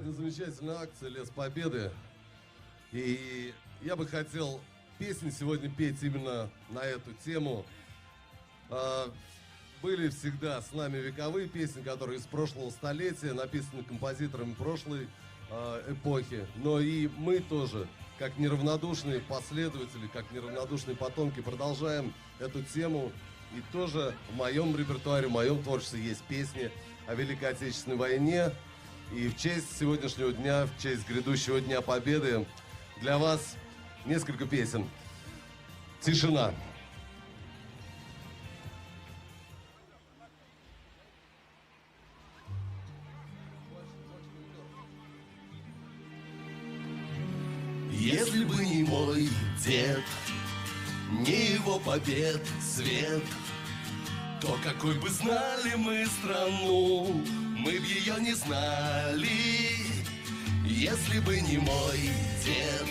Сегодня замечательная акция «Лес Победы». И я бы хотел песни сегодня петь именно на эту тему. Были всегда с нами вековые песни, которые из прошлого столетия, написаны композиторами прошлой эпохи. Но и мы тоже, как неравнодушные последователи, как неравнодушные потомки, продолжаем эту тему. И тоже в моем репертуаре, в моем творчестве есть песни о Великой Отечественной войне. И в честь сегодняшнего дня, в честь грядущего Дня Победы, для вас несколько песен. «Тишина». Если бы не мой дед, не его побед свет, то какой бы знали мы страну, мы б ее не знали. Если бы не мой дед,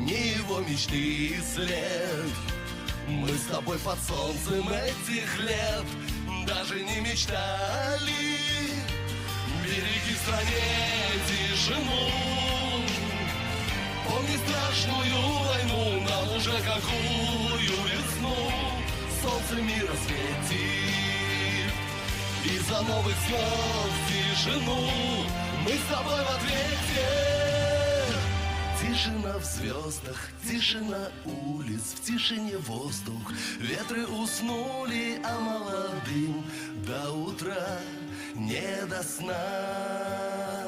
не его мечты и след, мы с тобой под солнцем этих лет даже не мечтали. Береги в стране тишину, помни страшную войну, нам уже какую весну солнце мира светит. И за новых снов тишину мы с тобой в ответе. Тишина в звездах, тишина улиц, в тишине воздух. Ветры уснули, а молодым до утра не до сна.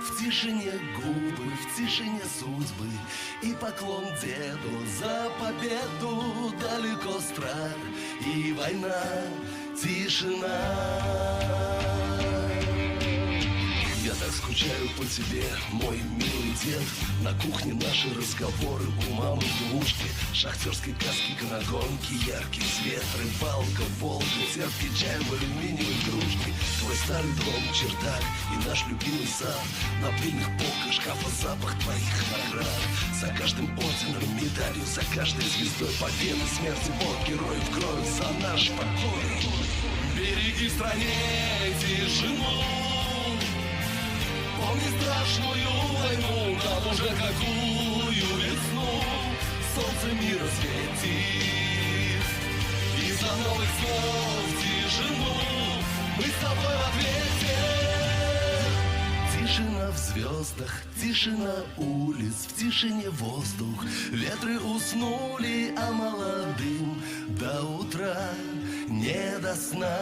В тишине губы, в тишине судьбы и поклон деду за победу. Далеко страх и война, тишина. Я так скучаю по тебе, мой милый дед. На кухне наши разговоры, у мамы двушки, шахтерской каски, канагонки, яркий свет, рыбалка, Волга, терпкий чай в алюминиевой кружке. Твой старый дом, чердак и наш любимый сад, на пыльных полках шкафа запах твоих наград. За каждым орденом, медалью, за каждой звездой победы, смерти, вот героев кровь за наш покой. Береги в стране тишину, помни страшную войну, нам уже какую весну солнце мира светит. И за новых снов тишину мы с тобой в ответе. Тишина в звездах, тишина улиц, в тишине воздух. Ветры уснули, а молодым до утра не до сна.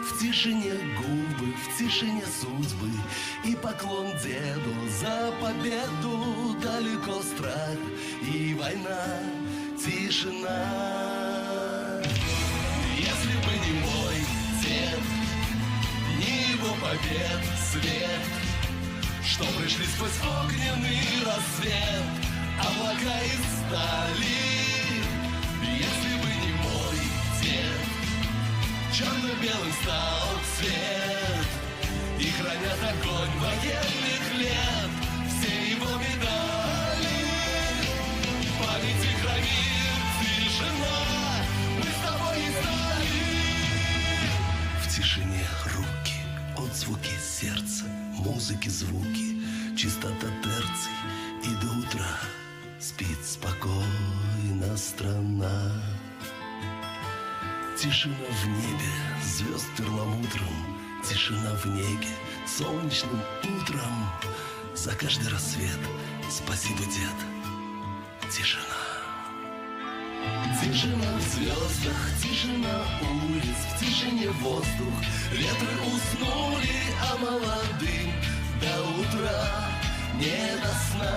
В тишине губы, в тишине судьбы и поклон деду за победу. Далеко страх и война, тишина. Если бы не мой дед, не его побед свет, что пришли сквозь огненный рассвет, облака из стали. Если бы не мой дед, черно-белым стал цвет, и хранят огонь военных лет все его медали. Памяти хранит тишина, мы с тобой не стали. В тишине руки, отзвуки сердца, музыки звуки, чистота терций, и до утра спит спокойно страна. Тишина в небе, звезд перламутром, тишина в неге, солнечным утром. За каждый рассвет спасибо, дед, тишина. Тишина в звездах, тишина улиц, в тишине воздух. Ветры уснули, а молодым до утра не до сна.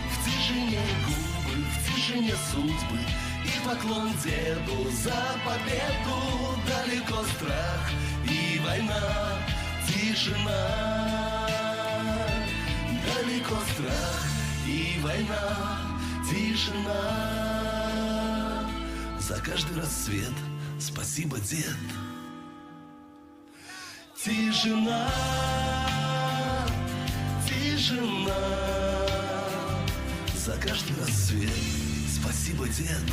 В тишине губы, в тишине судьбы и поклон деду за победу. Далеко страх и война, тишина. Далеко страх и война, тишина. За каждый рассвет спасибо, дед, тишина. Тишина. За каждый рассвет спасибо, дед,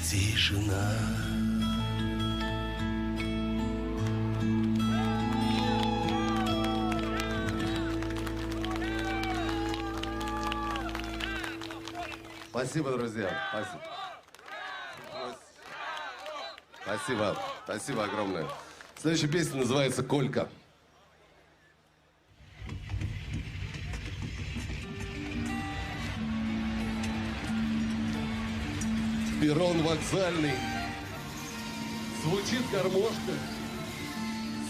тишина. Спасибо, друзья. Спасибо. Спасибо. Спасибо огромное. Следующая песня называется «Колька». Перрон вокзальный, звучит гармошка,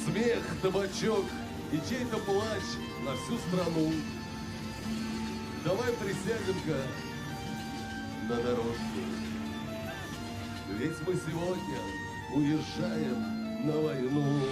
смех, табачок и чей-то плач на всю страну. Давай присядем-ка на дорожку, ведь мы сегодня уезжаем на войну.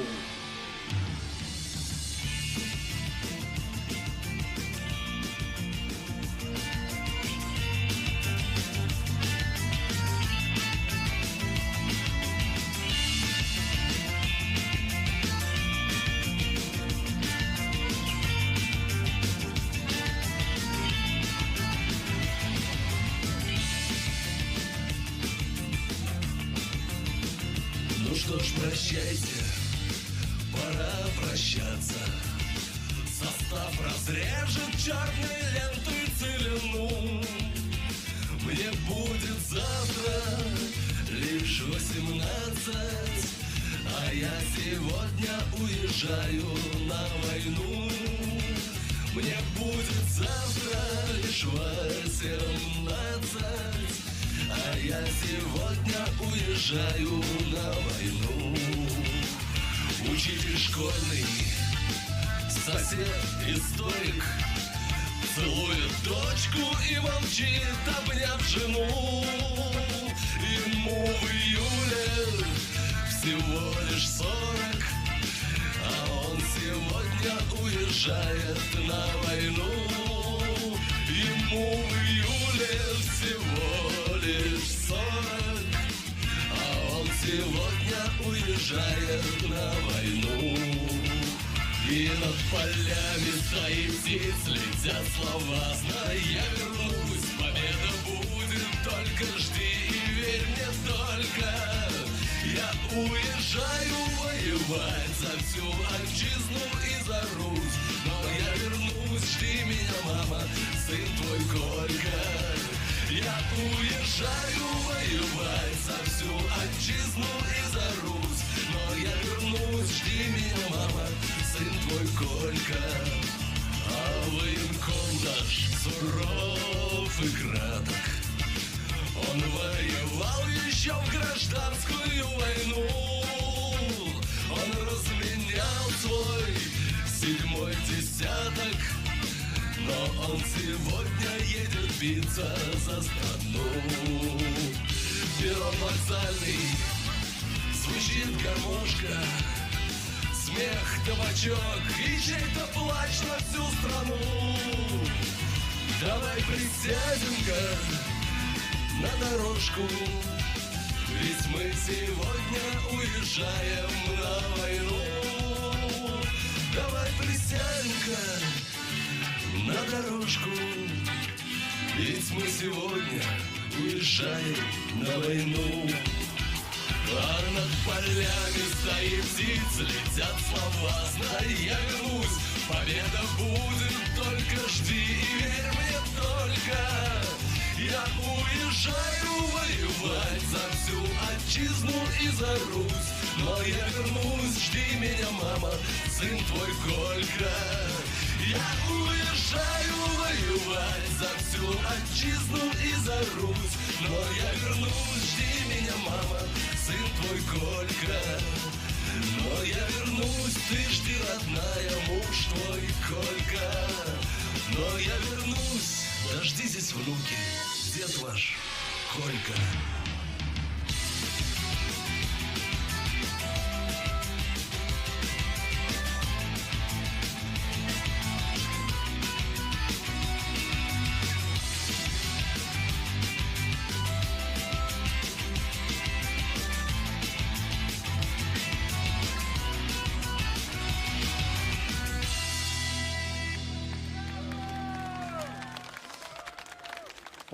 Ну что ж, прощайте, пора прощаться. Состав разрежет черной лентой целину. Мне будет завтра лишь 18, а я сегодня уезжаю на войну. Мне будет завтра лишь 18, а я сегодня уезжаю на войну. Учитель школьный, сосед, историк целует дочку и молчит, обняв жену. Ему в июле всего лишь 40, а он сегодня уезжает на войну. Ему в июле всего лишь 40, а он сегодня уезжает на войну. И над полями своих птиц летят слова: знай, я вернусь, победа будет, только жди и верь мне только. Я уезжаю воевать за всю отчизну и за Русь, но я вернусь, жди меня, мама, сын твой Колька. Я уезжаю воевать за всю отчизну и за Русь, но я вернусь, жди меня, мама, сын твой Колька. А военком наш суров и краток, он воевал еще в гражданскую войну. Он разменял свой 7-й десяток, но он сегодня едет биться за страну. Перрон вокзальный, звучит гармошка, смех, табачок и чей-то плач на всю страну. Давай присядем-ка на дорожку, ведь мы сегодня уезжаем на войну. Давай присядем-ка на дорожку, ведь мы сегодня уезжаем на войну. А над полями стоит птиц, летят слова: знай, я вернусь, победа будет, только жди и верь мне только. Я уезжаю воевать за всю отчизну и за Русь, но я вернусь, жди меня, мама, сын твой Колька. Я уезжаю воевать за всю отчизну и за Русь, но я вернусь, жди меня, мама, сын твой Колька. Но я вернусь, ты жди, родная, муж твой Колька. Но я вернусь, дождитесь, внуки, дед ваш Колька.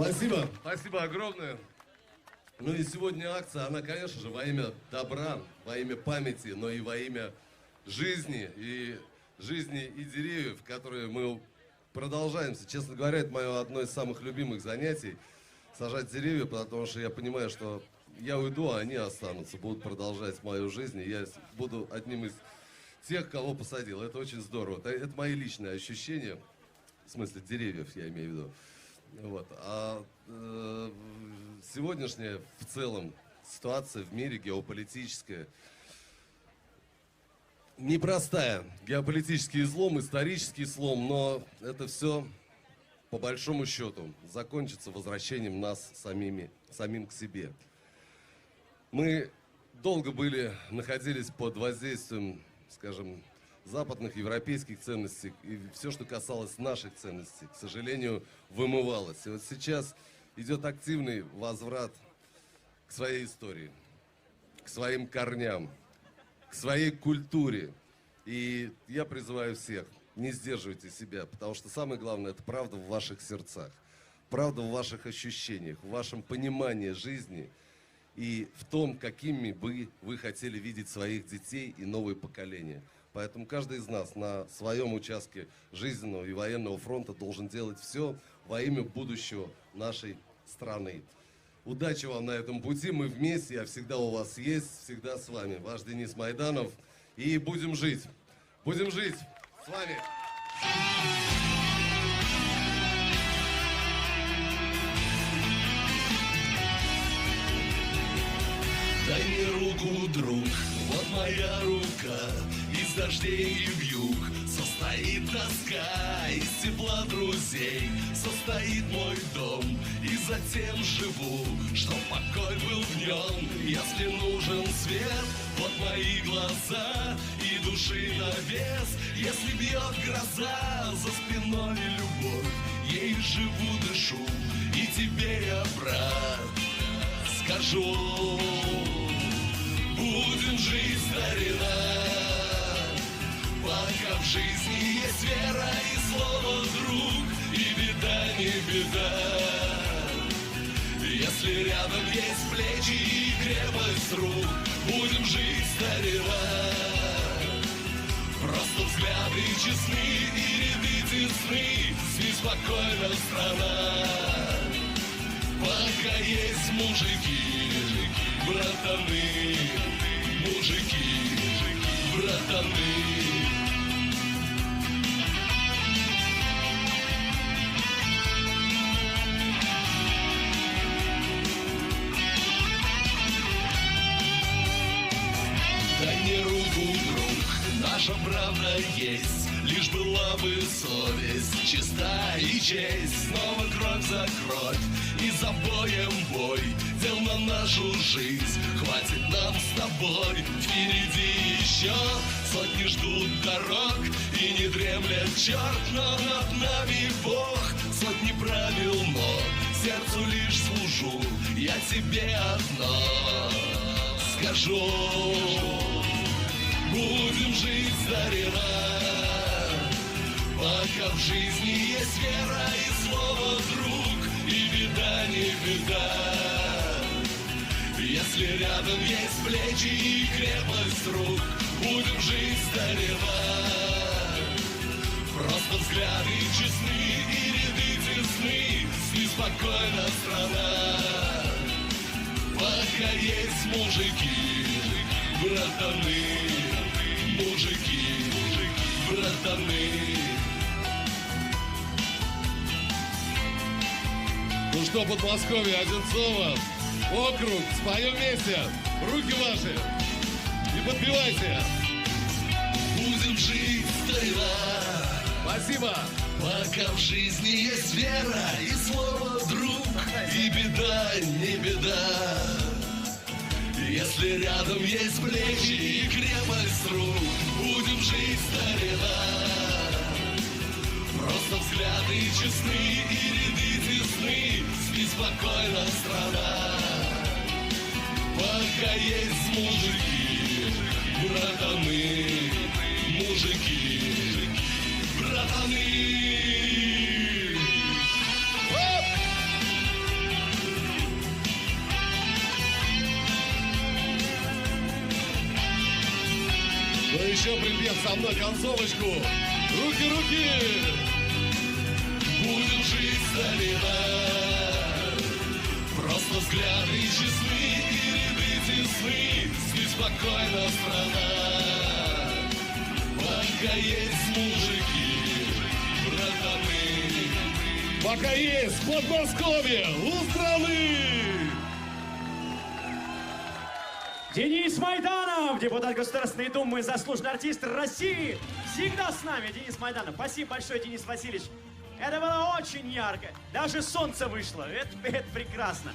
Спасибо, спасибо огромное. Ну и сегодня акция, она, конечно же, во имя добра, во имя памяти, но и во имя жизни и деревьев, которые мы продолжаемся. Честно говоря, это мое одно из самых любимых занятий. сажать деревья, потому что я понимаю, что я уйду, а они останутся, будут продолжать мою жизнь, и я буду одним из тех, кого посадил. Это очень здорово. Это мои личные ощущения, в смысле деревьев, я имею в виду. Вот. А сегодняшняя в целом ситуация в мире геополитическая непростая. Геополитический излом, исторический слом, но это все, по большому счету, закончится возвращением нас самим к себе. Мы долго находились под воздействием, скажем, западных, европейских ценностей, и все, что касалось наших ценностей, к сожалению, вымывалось. И вот сейчас идет активный возврат к своей истории, к своим корням, к своей культуре. И я призываю всех, не сдерживайте себя, потому что самое главное — это правда в ваших сердцах, правда в ваших ощущениях, в вашем понимании жизни и в том, какими вы хотели видеть своих детей и новые поколения. Поэтому каждый из нас на своем участке жизненного и военного фронта должен делать все во имя будущего нашей страны. Удачи вам на этом пути, мы вместе, я всегда у вас есть, всегда с вами. Ваш Денис Майданов. И будем жить с вами. Дай мне руку, друг, вот моя рука. Из дождей и вьюг состоит тоска, из тепла друзей состоит мой дом. И затем живу, чтоб покой был в нем. Если нужен свет, вот мои глаза и души навес. Если бьет гроза, за спиной любовь, ей живу, дышу, и тебе я, брат, скажу. Будем жить, старина, пока в жизни есть вера и слово друг, и беда не беда. Если рядом есть плечи и крепость рук, будем жить, старина. Просто взгляды честны и ряды тесны, спи спокойно, страна. Пока есть мужики, братаны, мужики, братаны. Дай мне руку, друг, наша правда есть, лишь была бы совесть чиста и честь. Снова кровь за кровь и за боем бой, дел на нашу жизнь хватит нам с тобой. Впереди еще сотни ждут дорог, и не дремлет черт, но над нами Бог. Сотни правил, но сердцу лишь служу, я тебе одно скажу. Будем жить, старина, пока в жизни есть вера и слово друг, и беда не беда. Если рядом есть плечи и крепость рук, будем жить, старина. Просто взгляды честны и ряды тесны, спи спокойно, страна. Пока есть мужики, братаны, мужики, братаны. Ну что, Подмосковье, Одинцово, округ, споем вместе, руки ваши и подпевайте. Будем жить, старина. Спасибо. Пока в жизни есть вера и слово друг, и беда не беда. Если рядом есть плечи и крепость рук, будем жить, старина. Просто взгляды честны и ряды тесны, спи спокойно, страна. Пока есть мужики, братаны, мужики, братаны. Ну еще припев со мной концовочку. Руки, руки! Будем жить, старина. Но взгляды честны и ряды тесны. Спи спокойно, страна, пока есть мужики, братаны. Пока есть Подмосковье у страны! Денис Майданов, депутат Государственной Думы, заслуженный артист России. Всегда с нами, Денис Майданов. Спасибо большое, Денис Васильевич. Это было очень ярко. Даже солнце вышло. Это прекрасно.